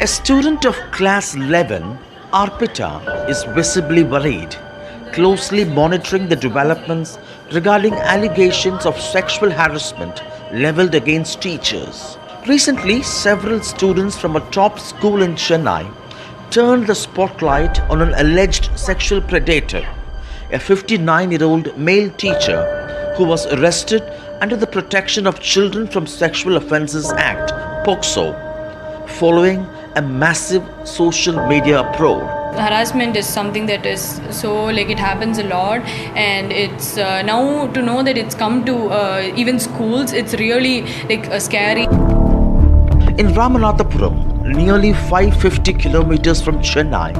A student of class 11, Arpita, is visibly worried, closely monitoring the developments regarding allegations of sexual harassment leveled against teachers. Recently, several students from a top school in Chennai turned the spotlight on an alleged sexual predator, a 59-year-old male teacher who was arrested under the Protection of Children from Sexual Offences Act, POCSO, following a massive social media uproar. Harassment is something that is so it happens a lot, and it's now to know that it's come to even schools, it's really scary. In Ramanathapuram, nearly 550 kilometers from Chennai,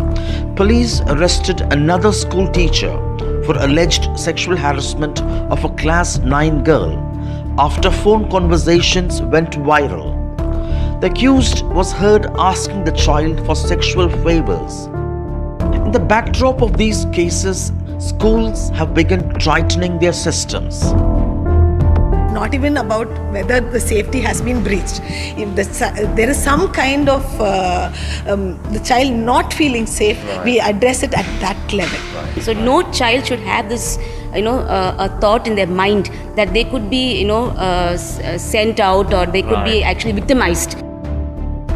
police arrested another school teacher for alleged sexual harassment of a class 9 girl after phone conversations went viral. The accused was heard asking the child for sexual favors. In the backdrop of these cases, schools have begun tightening their systems. Not even about whether the safety has been breached. If there is some kind of the child not feeling safe, we address it at that level. So no child should have this, a thought in their mind that they could be, sent out, or they could be actually victimized.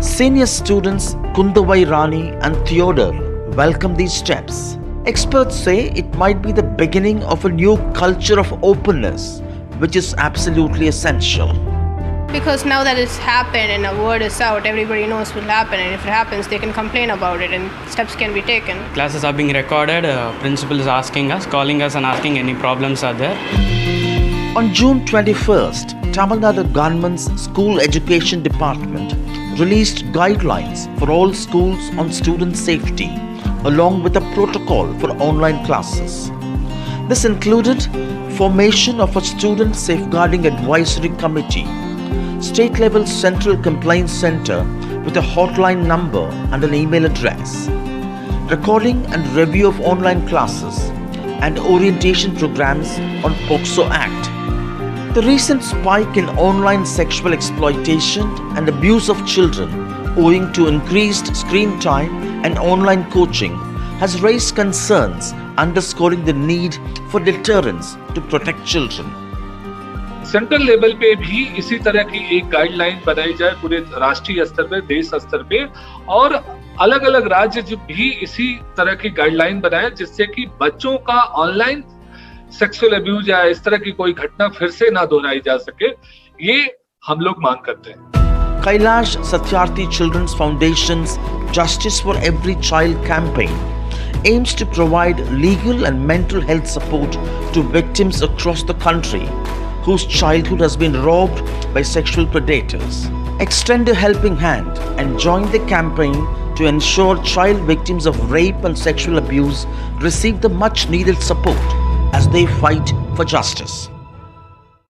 Senior students Kundavai Rani and Theodore welcome these steps. Experts say it might be the beginning of a new culture of openness, which is absolutely essential. Because now that it's happened and a word is out, everybody knows what will happen, and if it happens, they can complain about it and steps can be taken. Classes are being recorded, principal is calling us and asking any problems are there. On June 21st, Tamil Nadu government's School Education Department released guidelines for all schools on student safety, along with a protocol for online classes. This included formation of a Student Safeguarding Advisory Committee, state-level central complaints center with a hotline number and an email address, recording and review of online classes, and orientation programs on POCSO Act. The recent spike in online sexual exploitation and abuse of children owing to increased screen time and online coaching has raised concerns, underscoring the need for deterrence to protect children. Central level पे भी इसी तरह की एक guideline बनाई जाए पूरे राष्ट्रीय स्तर पे, देश स्तर पे, और अलग अलग राज्य जो भी इसी तरह की गाइडलाइन बनाए जिससे कि बच्चों का ऑनलाइन सेक्सुअल अब्यूज या इस तरह की कोई घटना फिर से ना दोहराई जा सके, ये हम लोग मांग करते हैं। Kailash Satyarthi Children's Foundation's Justice for Every Child campaign aims to provide legal and mental health support to victims across the country whose childhood has been robbed by sexual predators. Extend a helping hand and join the campaign to ensure child victims of rape and sexual abuse receive the much needed support as they fight for justice.